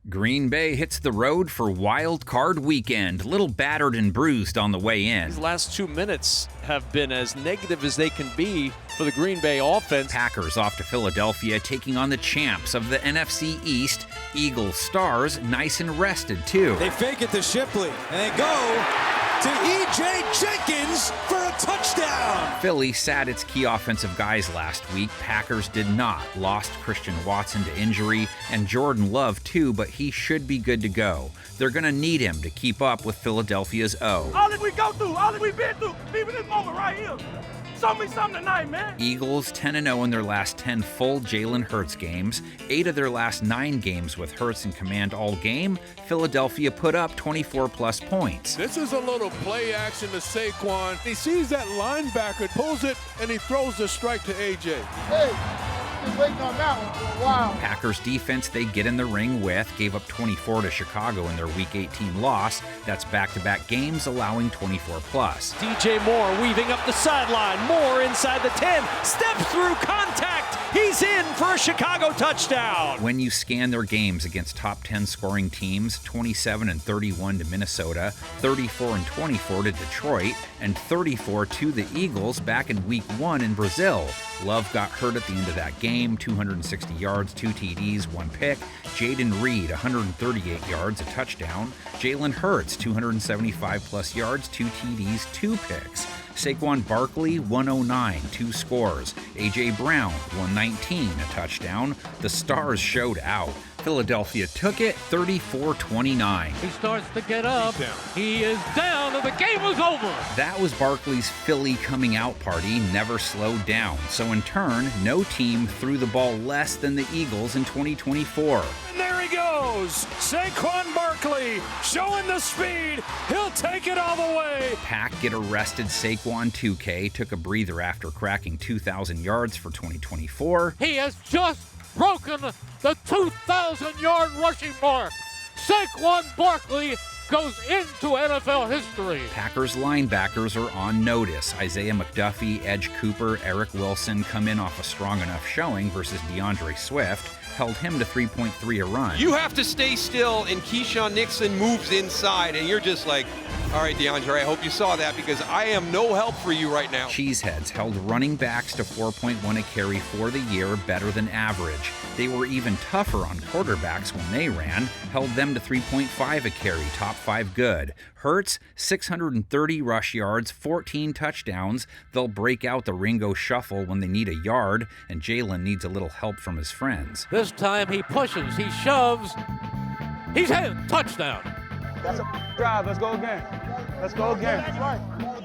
Green Bay hits the road for Wild Card Weekend, little battered and bruised on the way in. These last 2 minutes have been as negative as they can be for the Green Bay offense. Packers off to Philadelphia, taking on the champs of the NFC East. Eagles stars nice and rested, too. They fake it to Shipley, and they go to E.J. Jenkins for a touchdown. Philly sat its key offensive guys last week. Packers did not. Lost Christian Watson to injury, and Jordan Love too, but he should be good to go. They're going to need him to keep up with Philadelphia's O. All that we go through, all that we've been through, even this moment right here. Show me something tonight, man. Eagles 10-0 in their last 10 full Jalen Hurts games. 8 of their last 9 games with Hurts in command all game. Philadelphia put up 24-plus points. This is a little play action to Saquon. He sees that linebacker, pulls it, and he throws the strike to A.J. Been waiting on that one for a while. Packers defense they get in the ring with gave up 24 to Chicago in their Week 18 loss. That's back-to-back games allowing 24-plus. DJ Moore weaving up the sideline. Moore inside the 10. Steps through contact. He's in for a Chicago touchdown. When you scan their games against top 10 scoring teams, 27-31 to Minnesota, 34-24 to Detroit, and 34 to the Eagles back in Week 1 in Brazil. Love got hurt at the end of that game, 260 yards, 2 TDs, 1 pick. Jaden Reed, 138 yards, a touchdown. Jalen Hurts, 275-plus yards, 2 TDs, 2 picks. Saquon Barkley, 109, 2 scores. A.J. Brown, 119, a touchdown. The Stars showed out. Philadelphia took it 34-29. He starts to get up. He is down, and the game was over. That was Barkley's Philly coming out party, never slowed down. So in turn, no team threw the ball less than the Eagles in 2024. And there he goes. Saquon Barkley showing the speed. He'll take it all the way. Pack get arrested. Saquon 2K took a breather after cracking 2,000 yards for 2024. He has just broken the 2,000-yard rushing mark. Saquon Barkley goes into NFL history. Packers linebackers are on notice. Isaiah McDuffie, Edge Cooper, Eric Wilson come in off a strong enough showing versus DeAndre Swift. Held him to 3.3 a run. You have to stay still, and Keyshawn Nixon moves inside, and you're just like, all right, DeAndre, I hope you saw that because I am no help for you right now. Cheeseheads held running backs to 4.1 a carry for the year, better than average. They were even tougher on quarterbacks when they ran, held them to 3.5 a carry, top 5 good. Hurts, 630 rush yards, 14 touchdowns. They'll break out the Ringo Shuffle when they need a yard, and Jalen needs a little help from his friends. This time he pushes, he shoves. He's in. Touchdown. That's a drive. Let's go again. Let's go again.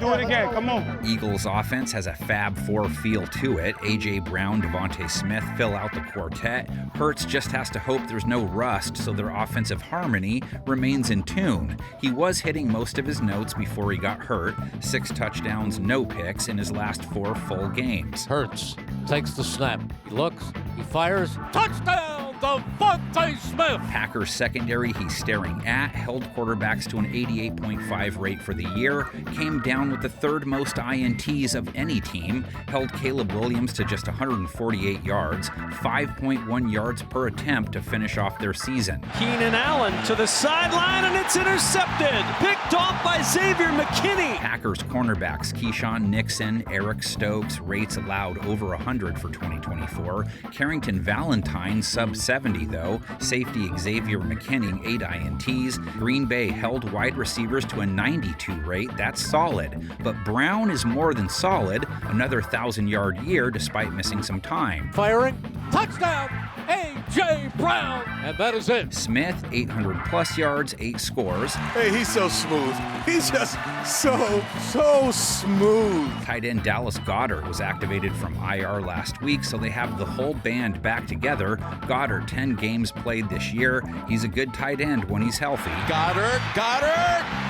Do it again. Come on. Eagles offense has a Fab Four feel to it. A.J. Brown, Devontae Smith fill out the quartet. Hurts just has to hope there's no rust so their offensive harmony remains in tune. He was hitting most of his notes before he got hurt. 6 touchdowns, no picks in his last 4 full games. Hurts takes the snap. He looks. He fires. Touchdown! Devontae Smith! Packers secondary he's staring at, held quarterbacks to an 88.5 rate for the year, came down with the 3rd most INTs of any team, held Caleb Williams to just 148 yards, 5.1 yards per attempt to finish off their season. Keenan Allen to the sideline, and it's intercepted. Picked off by Xavier McKinney. Packers cornerbacks Keyshawn Nixon, Eric Stokes, rates allowed over 100 for 2024. Carrington Valentine sub 70 though. Safety Xavier McKinney 8 INTs. Green Bay held wide receivers to a 92 rate. That's solid. But Brown is more than solid. Another 1,000-yard year despite missing some time. Firing. Touchdown! A.J. Brown! And that is it. Smith 800-plus yards, 8 scores. Hey, he's so smooth. He's just so smooth. Tight end Dallas Goedert was activated from IR last week, so they have the whole band back together. Goedert, 10 games played this year. He's a good tight end when he's healthy. Goddard,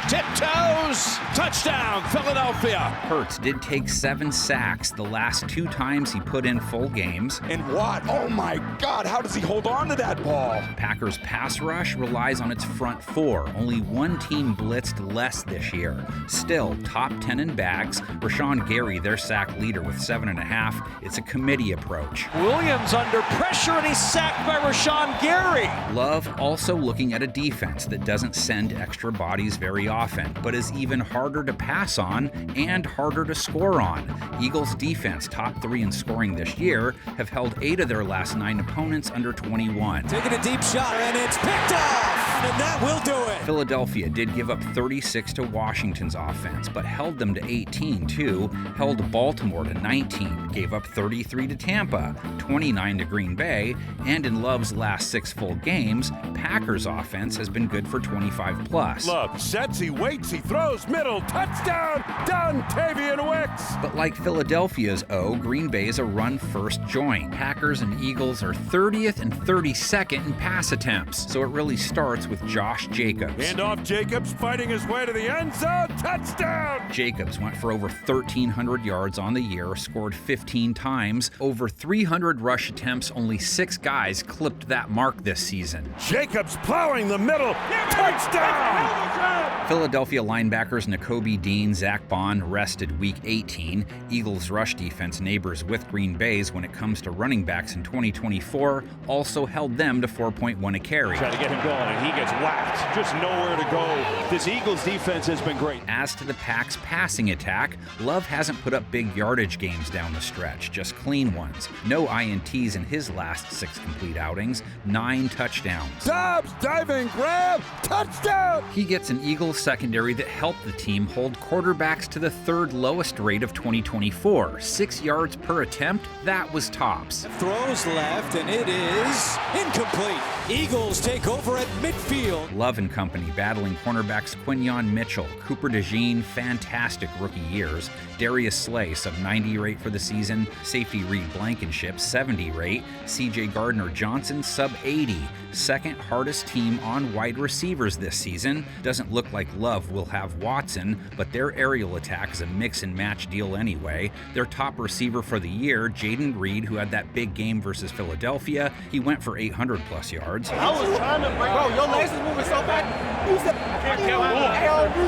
tiptoes, touchdown, Philadelphia. Hurts did take 7 sacks the last 2 times he put in full games. And what? Oh my God, how does he hold on to that ball. Packers' pass rush relies on its front four. Only one team blitzed less this year. Still, top 10 in bags. Rashawn Gary, their sack leader, with 7.5. It's a committee approach. Williams under pressure, and he's sacked by Rashawn Gary. Love also looking at a defense that doesn't send extra bodies very often, but is even harder to pass on and harder to score on. Eagles' defense, top 3 in scoring this year, have held 8 of their last 9 opponents under 21. Taking a deep shot, and it's picked off, and that will do it. Philadelphia did give up 36 to Washington's offense, but held them to 18 too, held Baltimore to 19, gave up 33 to Tampa, 29 to Green Bay, and in Love's last 6 full games, Packers' offense has been good for 25 plus. Love sets, he waits, he throws, middle, touchdown, Dontavian Wicks. But like Philadelphia's Green Bay is a run-first joint. Packers and Eagles are 30th and 32nd in pass attempts, so it really starts with Josh Jacobs. Hand off Jacobs, fighting his way to the end zone, touchdown! Jacobs went for over 1,300 yards on the year, scored 15 times, over 300 rush attempts. Only 6 guys clipped that mark this season. Jacobs plowing the middle, touchdown! Philadelphia linebackers Nakobe Dean, Zach Bond rested Week 18. Eagles' rush defense, neighbors with Green Bay's when it comes to running backs in 2024, also held them to 4.1 a carry. Try to get him going, and he gets whacked. Just nowhere to go. This Eagles defense has been great. As to the Pack's passing attack, Love hasn't put up big yardage games down the stretch, just clean ones. No INTs in his last 6 complete outings, 9 touchdowns. Dobbs, diving grab, touchdown! He gets an Eagles secondary that helped the team hold quarterbacks to the 3rd lowest rate of 2024. 6 yards per attempt, that was tops. Throws left, and it is incomplete. Eagles take over at midfield. Love and company battling cornerbacks Quinyon Mitchell, Cooper DeJean, fantastic rookie years, Darius Slay, sub-90 rate for the season, safety Reed Blankenship, 70 rate, CJ Gardner-Johnson, sub-80. Second hardest team on wide receivers this season. Doesn't look like Love will have Watson, but their aerial attack is a mix and match deal anyway. Their top receiver for the year, Jaden Reed, who had that big game versus Philadelphia, he went for 800 plus yards. I was trying to, bro, your legs is moving so fast.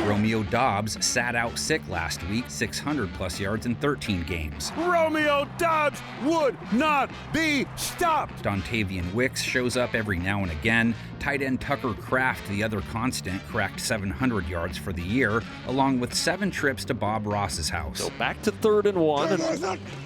Romeo Dobbs sat out sick last week, 600 plus yards in 13 games. Romeo Dobbs would not be stopped. Dontavian Wicks shows up every now and again. Tight end Tucker Kraft, the other constant, cracked 700 yards for the year, along with 7 trips to Bob Ross's house. So back to 3rd and 1,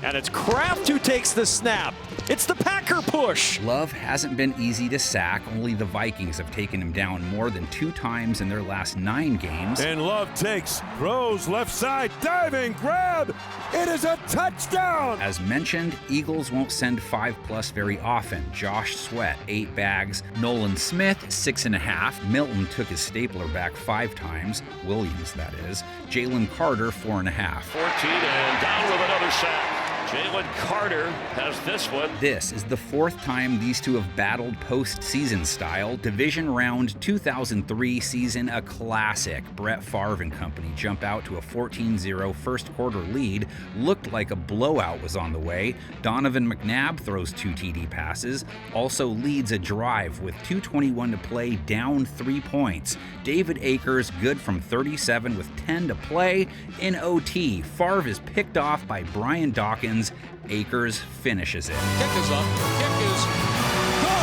and it's Kraft who takes the snap. It's the Packer push. Love hasn't been easy to sack. Only the Vikings have taken him down more than 2 times in their last 9 games. And Love takes, throws left side, diving grab. It is a touchdown. As mentioned, Eagles won't send 5 plus very often. Josh Sweat, 8 bags. Nolan Smith, 6.5. Milton took his stapler back 5 times. Williams, that is. Jalen Carter, 4.5. 14 and down with another sack. Jalen Carter has this one. This is the 4th time these two have battled postseason style. Division round 2003 season, a classic. Brett Favre and company jump out to a 14-0 first quarter lead. Looked like a blowout was on the way. Donovan McNabb throws 2 TD passes. Also leads a drive with 2:21 to play, down 3 points. David Akers good from 37 with 10 to play. In OT, Favre is picked off by Brian Dawkins. Akers finishes it. Kick is up. Kick is good.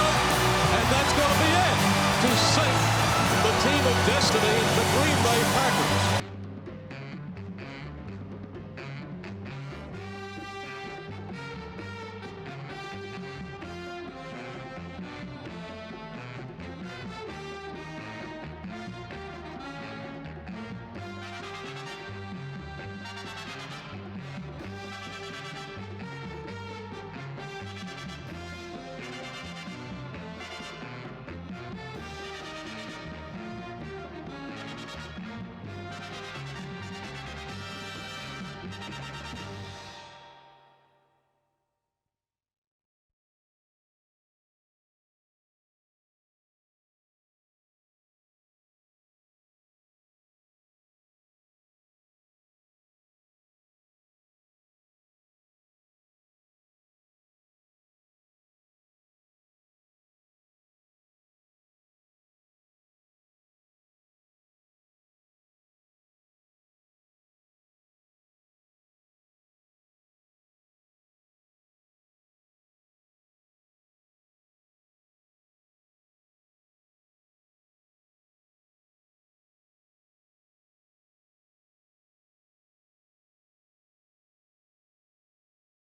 And that's going to be it to sink the team of destiny, the Green Bay Packers.